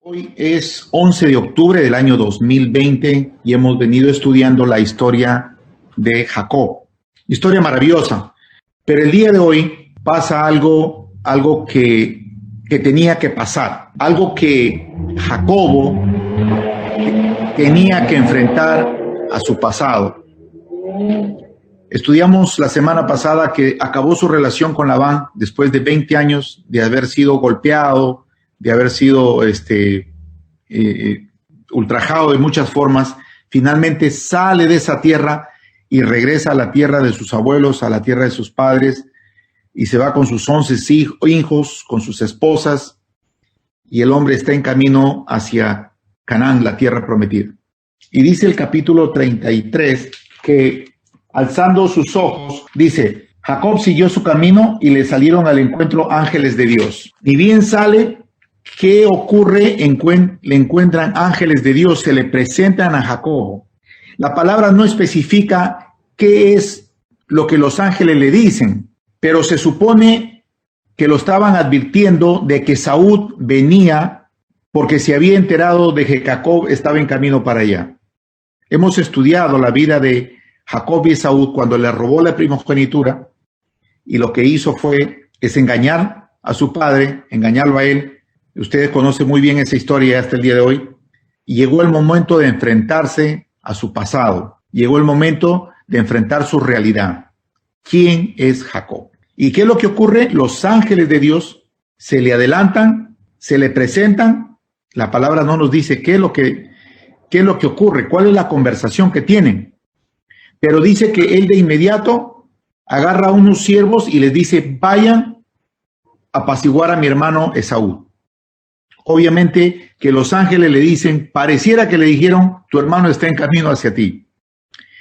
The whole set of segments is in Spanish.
Hoy es 11 de octubre del año 2020 y hemos venido estudiando la historia de Jacob. Historia maravillosa, pero el día de hoy pasa algo que tenía que pasar, algo que Jacobo tenía que enfrentar a su pasado. Estudiamos la semana pasada que acabó su relación con Labán después de 20 años de haber sido golpeado, de haber sido ultrajado de muchas formas. Finalmente sale de esa tierra y regresa a la tierra de sus abuelos, a la tierra de sus padres, y se va con sus 11 hijos, con sus esposas, y el hombre está en camino hacia Canaán, la tierra prometida. Y dice el capítulo 33 que, alzando sus ojos, dice: Jacob siguió su camino y le salieron al encuentro ángeles de Dios. Ni bien sale, ¿qué ocurre? Le encuentran ángeles de Dios, se le presentan a Jacobo. La palabra no especifica qué es lo que los ángeles le dicen, pero se supone que lo estaban advirtiendo de que Saúl venía porque se había enterado de que Jacob estaba en camino para allá. Hemos estudiado la vida de Jacob y Esaú cuando le robó la primogenitura, y lo que hizo es engañar a su padre, engañarlo a él. Ustedes conocen muy bien esa historia hasta el día de hoy. Y llegó el momento de enfrentarse a su pasado. Llegó el momento de enfrentar su realidad. ¿Quién es Jacob? ¿Y qué es lo que ocurre? Los ángeles de Dios se le adelantan, se le presentan. La palabra no nos dice qué es lo que ocurre, cuál es la conversación que tienen. Pero dice que él de inmediato agarra a unos siervos y les dice: vayan a apaciguar a mi hermano Esaú. Obviamente que los ángeles le dicen, pareciera que le dijeron: tu hermano está en camino hacia ti.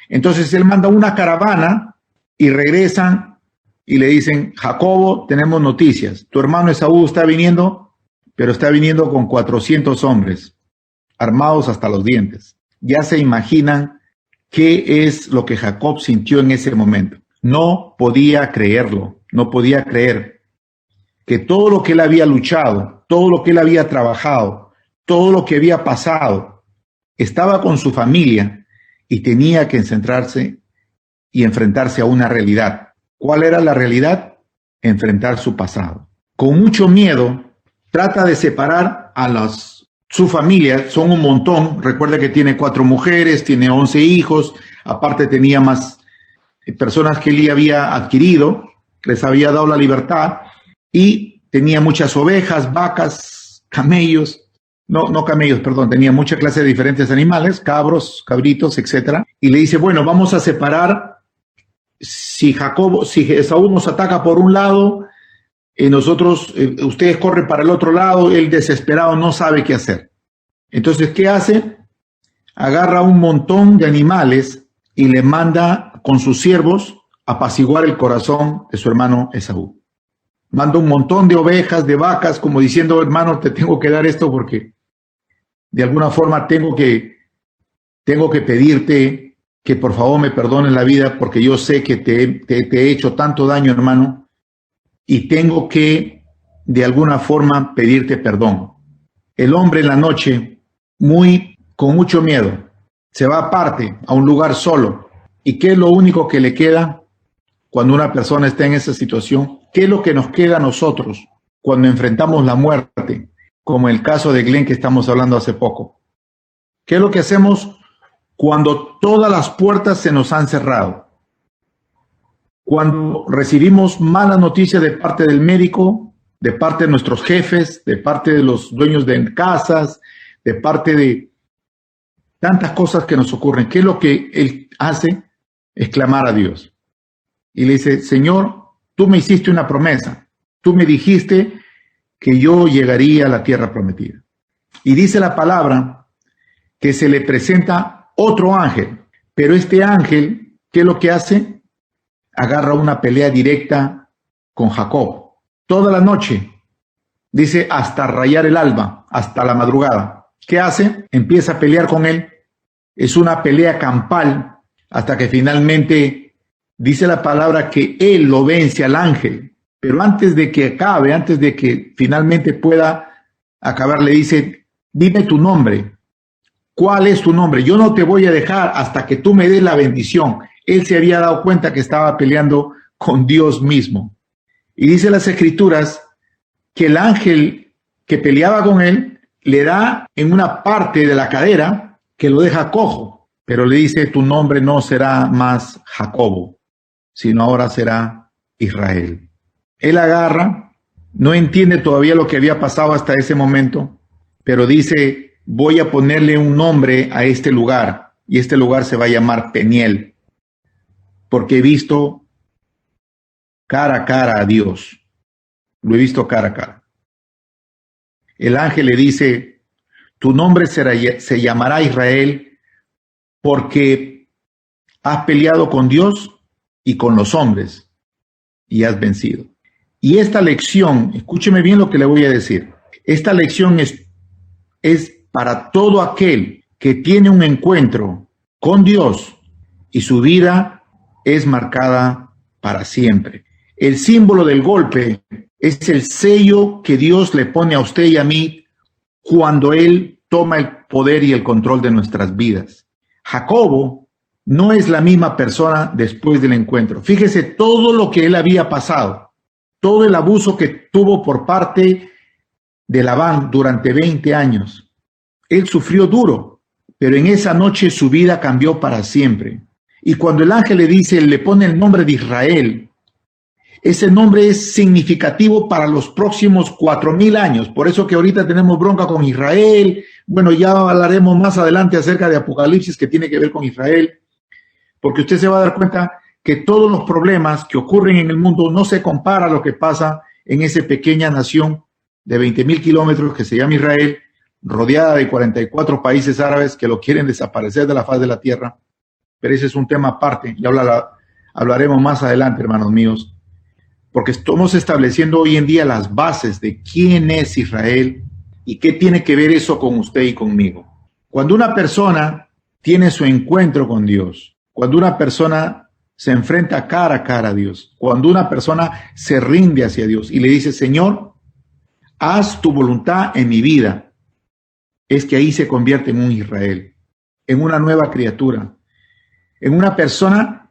Entonces él manda una caravana y regresan y le dicen: Jacobo, tenemos noticias. Tu hermano Esaú está viniendo, pero está viniendo con 400 hombres, armados hasta los dientes. Ya se imaginan qué es lo que Jacob sintió en ese momento. No podía creerlo, no podía creer que todo lo que él había luchado, todo lo que él había trabajado, todo lo que había pasado, estaba con su familia y tenía que centrarse y enfrentarse a una realidad. ¿Cuál era la realidad? Enfrentar su pasado. Con mucho miedo, trata de separar a su familia. Son un montón. Recuerda que tiene 4 mujeres, tiene 11 hijos, aparte tenía más personas que él había adquirido, les había dado la libertad, y tenía muchas ovejas, vacas, camellos, tenía mucha clase de diferentes animales, cabros, cabritos, etc. Y le dice: bueno, vamos a separar. Si Esaú nos ataca por un lado, ustedes corren para el otro lado. Él, desesperado, no sabe qué hacer. Entonces, ¿qué hace? Agarra un montón de animales y le manda con sus siervos a apaciguar el corazón de su hermano Esaú. Manda un montón de ovejas, de vacas, como diciendo: hermano, te tengo que dar esto porque de alguna forma tengo que pedirte que por favor me perdones la vida, porque yo sé que te he hecho tanto daño, hermano, y tengo que de alguna forma pedirte perdón. El hombre en la noche, con mucho miedo, se va aparte a un lugar solo. ¿Y qué es lo único que le queda cuando una persona está en esa situación? ¿Qué es lo que nos queda a nosotros cuando enfrentamos la muerte? Como el caso de Glenn que estamos hablando hace poco. ¿Qué es lo que hacemos cuando todas las puertas se nos han cerrado? Cuando recibimos malas noticias de parte del médico, de parte de nuestros jefes, de parte de los dueños de casas, de parte de tantas cosas que nos ocurren. ¿Qué es lo que él hace? Es clamar a Dios. Y le dice: Señor, tú me hiciste una promesa. Tú me dijiste que yo llegaría a la tierra prometida. Y dice la palabra que se le presenta otro ángel. Pero este ángel, ¿qué es lo que hace? Agarra una pelea directa con Jacob. Toda la noche, dice, hasta rayar el alba, hasta la madrugada. ¿Qué hace? Empieza a pelear con él. Es una pelea campal hasta que finalmente dice la palabra que él lo vence al ángel. Pero antes de que acabe, antes de que finalmente pueda acabar, le dice: dime tu nombre. ¿Cuál es tu nombre? Yo no te voy a dejar hasta que tú me des la bendición. Él se había dado cuenta que estaba peleando con Dios mismo. Y dice las Escrituras que el ángel que peleaba con él le da en una parte de la cadera que lo deja cojo, pero le dice, tu nombre no será más Jacobo, sino ahora será Israel. Él agarra, no entiende todavía lo que había pasado hasta ese momento, pero dice, voy a ponerle un nombre a este lugar, y este lugar se va a llamar Peniel, porque he visto cara a cara a Dios. Lo he visto cara a cara. El ángel le dice, tu nombre se llamará Israel porque has peleado con Dios y con los hombres y has vencido. Y esta lección, escúcheme bien lo que le voy a decir, esta lección es para todo aquel que tiene un encuentro con Dios y su vida es marcada para siempre. El símbolo del golpe es el sello que Dios le pone a usted y a mí cuando Él toma el poder y el control de nuestras vidas. Jacobo no es la misma persona después del encuentro. Fíjese todo lo que él había pasado, todo el abuso que tuvo por parte de Labán durante 20 años. Él sufrió duro, pero en esa noche su vida cambió para siempre. Y cuando el ángel le dice, le pone el nombre de Israel, ese nombre es significativo para los próximos 4,000 años. Por eso que ahorita tenemos bronca con Israel. Bueno, ya hablaremos más adelante acerca de Apocalipsis que tiene que ver con Israel. Porque usted se va a dar cuenta que todos los problemas que ocurren en el mundo no se compara a lo que pasa en esa pequeña nación de 20,000 kilómetros que se llama Israel, rodeada de 44 países árabes que lo quieren desaparecer de la faz de la tierra. Pero ese es un tema aparte. Ya hablaremos más adelante, hermanos míos. Porque estamos estableciendo hoy en día las bases de quién es Israel y qué tiene que ver eso con usted y conmigo. Cuando una persona tiene su encuentro con Dios, cuando una persona se enfrenta cara a cara a Dios, cuando una persona se rinde hacia Dios y le dice, Señor, haz tu voluntad en mi vida, es que ahí se convierte en un Israel, en una nueva criatura, en una persona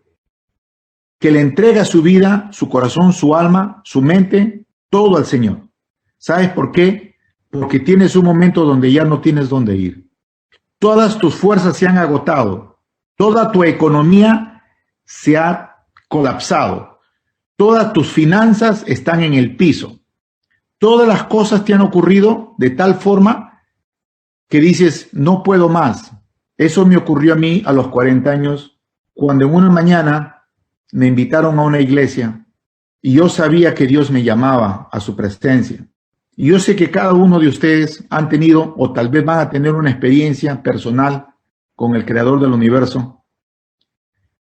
que le entrega su vida, su corazón, su alma, su mente, todo al Señor. ¿Sabes por qué? Porque tienes un momento donde ya no tienes dónde ir. Todas tus fuerzas se han agotado. Toda tu economía se ha colapsado. Todas tus finanzas están en el piso. Todas las cosas te han ocurrido de tal forma que dices, no puedo más. Eso me ocurrió a mí a los 40 años, cuando en una mañana me invitaron a una iglesia y yo sabía que Dios me llamaba a su presencia. Y yo sé que cada uno de ustedes han tenido o tal vez van a tener una experiencia personal con el Creador del universo,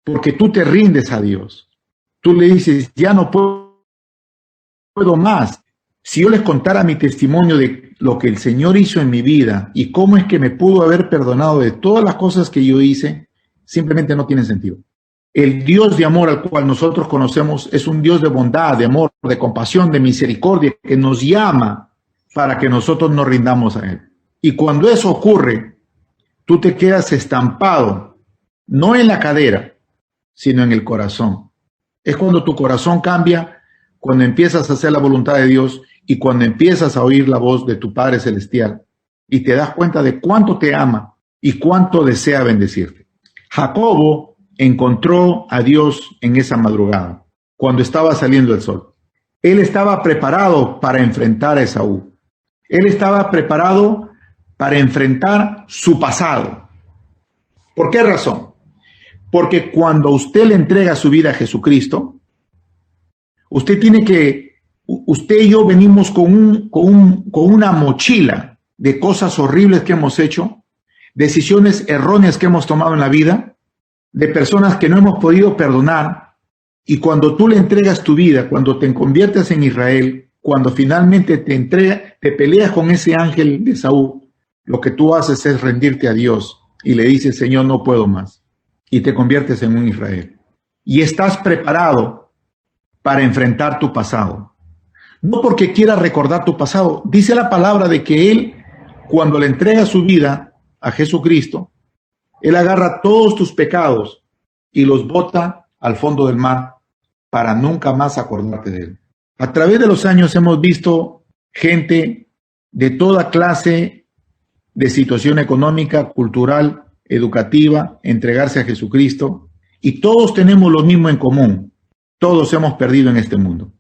porque tú te rindes a Dios. Tú le dices, ya no puedo más. Si yo les contara mi testimonio de lo que el Señor hizo en mi vida y cómo es que me pudo haber perdonado de todas las cosas que yo hice, simplemente no tiene sentido. El Dios de amor al cual nosotros conocemos es un Dios de bondad, de amor, de compasión, de misericordia, que nos llama para que nosotros nos rindamos a Él. Y cuando eso ocurre, tú te quedas estampado, no en la cadera, sino en el corazón. Es cuando tu corazón cambia, cuando empiezas a hacer la voluntad de Dios y cuando empiezas a oír la voz de tu Padre Celestial y te das cuenta de cuánto te ama y cuánto desea bendecirte. Jacobo encontró a Dios en esa madrugada, cuando estaba saliendo el sol. Él estaba preparado para enfrentar a Esaú. Él estaba preparado para enfrentar su pasado. ¿Por qué razón? Porque cuando usted le entrega su vida a Jesucristo, usted y yo venimos con una mochila de cosas horribles que hemos hecho, decisiones erróneas que hemos tomado en la vida, de personas que no hemos podido perdonar, y cuando tú le entregas tu vida, cuando te conviertes en Israel, cuando finalmente te peleas con ese ángel de Saúl, lo que tú haces es rendirte a Dios y le dices, Señor, no puedo más, y te conviertes en un Israel. Y estás preparado para enfrentar tu pasado. No porque quieras recordar tu pasado, dice la palabra de que Él Cuando le entregas su vida a Jesucristo, Él agarra todos tus pecados y los bota al fondo del mar para nunca más acordarte de Él. A través de los años hemos visto gente de toda clase de situación económica, cultural, educativa, entregarse a Jesucristo, y todos tenemos lo mismo en común. Todos hemos perdido en este mundo.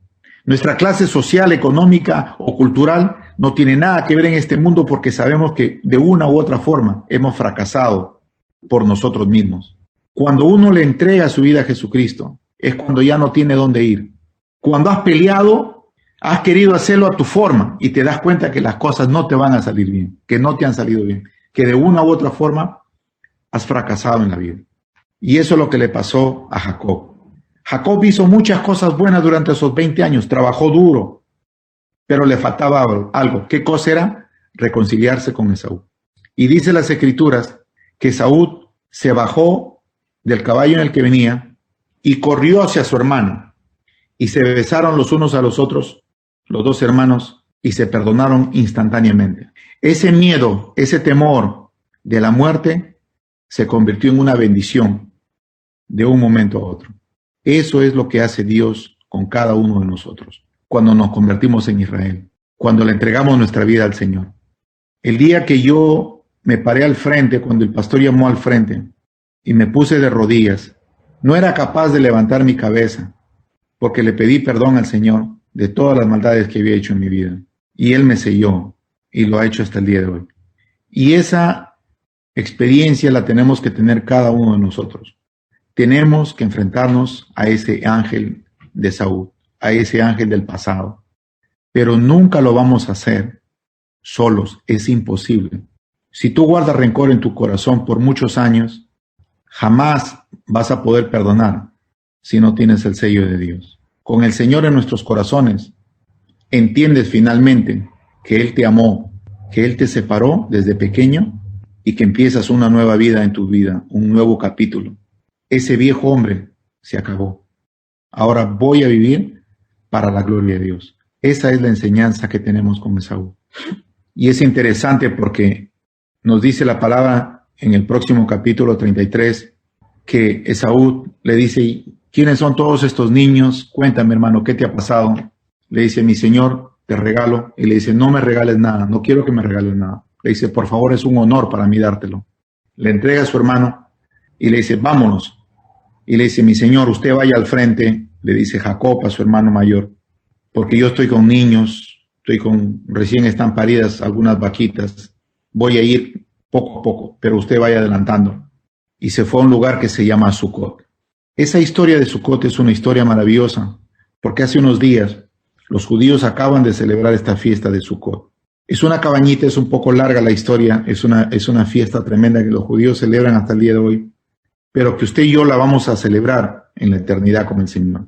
Nuestra clase social, económica o cultural no tiene nada que ver en este mundo porque sabemos que de una u otra forma hemos fracasado por nosotros mismos. Cuando uno le entrega su vida a Jesucristo, es cuando ya no tiene dónde ir. Cuando has peleado, has querido hacerlo a tu forma y te das cuenta que las cosas no te van a salir bien, que no te han salido bien, que de una u otra forma has fracasado en la vida. Y eso es lo que le pasó a Jacob. Jacob hizo muchas cosas buenas durante esos 20 años, trabajó duro, pero le faltaba algo. ¿Qué cosa era? Reconciliarse con Esaú. Y dice las Escrituras que Esaú se bajó del caballo en el que venía y corrió hacia su hermano. Y se besaron los unos a los otros, los dos hermanos, y se perdonaron instantáneamente. Ese miedo, ese temor de la muerte se convirtió en una bendición de un momento a otro. Eso es lo que hace Dios con cada uno de nosotros cuando nos convertimos en Israel, cuando le entregamos nuestra vida al Señor. El día que yo me paré al frente, cuando el pastor llamó al frente y me puse de rodillas, no era capaz de levantar mi cabeza porque le pedí perdón al Señor de todas las maldades que había hecho en mi vida. Y Él me selló y lo ha hecho hasta el día de hoy. Y esa experiencia la tenemos que tener cada uno de nosotros. Tenemos que enfrentarnos a ese ángel de Saúl, a ese ángel del pasado. Pero nunca lo vamos a hacer solos, es imposible. Si tú guardas rencor en tu corazón por muchos años, jamás vas a poder perdonar si no tienes el sello de Dios. Con el Señor en nuestros corazones, entiendes finalmente que Él te amó, que Él te separó desde pequeño y que empiezas una nueva vida en tu vida, un nuevo capítulo. Ese viejo hombre se acabó. Ahora voy a vivir para la gloria de Dios. Esa es la enseñanza que tenemos con Esaú. Y es interesante porque nos dice la palabra en el próximo capítulo 33 que Esaú le dice: ¿quiénes son todos estos niños? Cuéntame, hermano, ¿qué te ha pasado? Le dice: mi señor, te regalo. Y le dice: no me regales nada, no quiero que me regales nada. Le dice: por favor, es un honor para mí dártelo. Le entrega a su hermano y le dice: vámonos. Y le dice: mi señor, usted vaya al frente, le dice Jacob a su hermano mayor, porque yo estoy con niños, recién están paridas algunas vaquitas, voy a ir poco a poco, pero usted vaya adelantando. Y se fue a un lugar que se llama Sucot. Esa historia de Sucot es una historia maravillosa, porque hace unos días los judíos acaban de celebrar esta fiesta de Sucot. Es una cabañita, es un poco larga la historia, es una fiesta tremenda que los judíos celebran hasta el día de hoy, pero que usted y yo la vamos a celebrar en la eternidad con el Señor.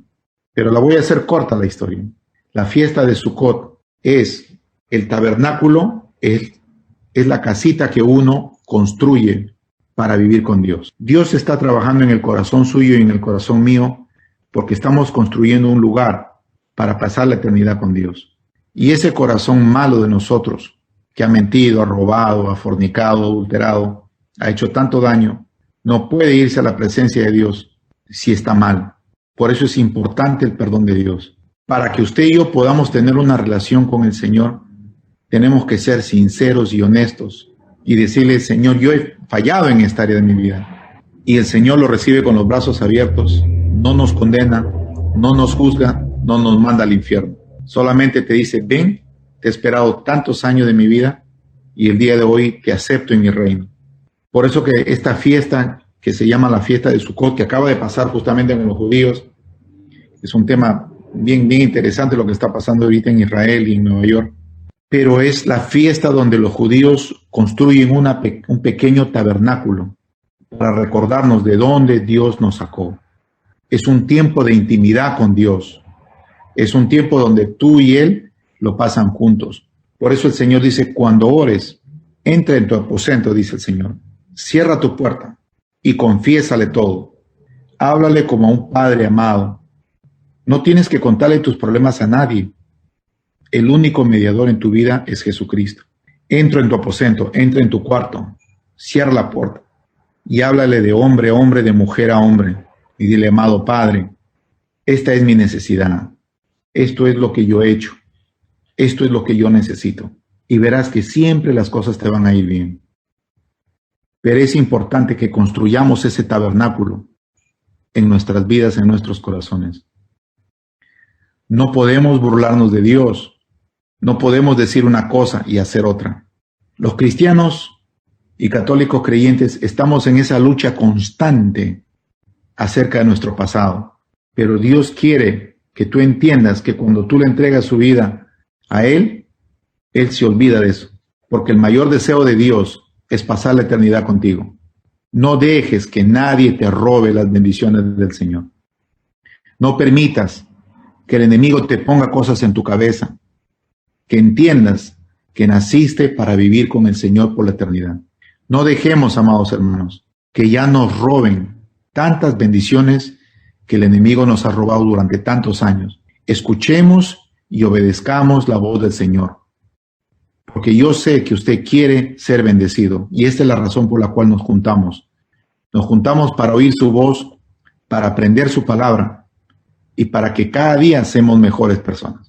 Pero la voy a hacer corta la historia. La fiesta de Sucot es el tabernáculo, es la casita que uno construye para vivir con Dios. Dios está trabajando en el corazón suyo y en el corazón mío porque estamos construyendo un lugar para pasar la eternidad con Dios. Y ese corazón malo de nosotros, que ha mentido, ha robado, ha fornicado, ha adulterado, ha hecho tanto daño, no puede irse a la presencia de Dios si está mal. Por eso es importante el perdón de Dios. Para que usted y yo podamos tener una relación con el Señor, tenemos que ser sinceros y honestos y decirle: Señor, yo he fallado en esta área de mi vida. Y el Señor lo recibe con los brazos abiertos, no nos condena, no nos juzga, no nos manda al infierno. Solamente te dice: ven, te he esperado tantos años de mi vida y el día de hoy te acepto en mi reino. Por eso que esta fiesta, que se llama la fiesta de Sucot, que acaba de pasar justamente con los judíos, es un tema bien interesante lo que está pasando ahorita en Israel y en Nueva York, pero es la fiesta donde los judíos construyen un pequeño tabernáculo para recordarnos de dónde Dios nos sacó. Es un tiempo de intimidad con Dios. Es un tiempo donde tú y Él lo pasan juntos. Por eso el Señor dice: cuando ores, entra en tu aposento, dice el Señor. Cierra tu puerta y confiésale todo. Háblale como a un padre amado. No tienes que contarle tus problemas a nadie. El único mediador en tu vida es Jesucristo. Entro en tu aposento, entra en tu cuarto, cierra la puerta y háblale de hombre a hombre, de mujer a hombre. Y dile, amado Padre, esta es mi necesidad. Esto es lo que yo he hecho. Esto es lo que yo necesito. Y verás que siempre las cosas te van a ir bien. Pero es importante que construyamos ese tabernáculo en nuestras vidas, en nuestros corazones. No podemos burlarnos de Dios. No podemos decir una cosa y hacer otra. Los cristianos y católicos creyentes estamos en esa lucha constante acerca de nuestro pasado. Pero Dios quiere que tú entiendas que cuando tú le entregas su vida a Él, Él se olvida de eso. Porque el mayor deseo de Dios es pasar la eternidad contigo. No dejes que nadie te robe las bendiciones del Señor. No permitas que el enemigo te ponga cosas en tu cabeza. Que entiendas que naciste para vivir con el Señor por la eternidad. No dejemos, amados hermanos, que ya nos roben tantas bendiciones que el enemigo nos ha robado durante tantos años. Escuchemos y obedezcamos la voz del Señor. Porque yo sé que usted quiere ser bendecido y esta es la razón por la cual nos juntamos. Nos juntamos para oír su voz, para aprender su palabra y para que cada día seamos mejores personas.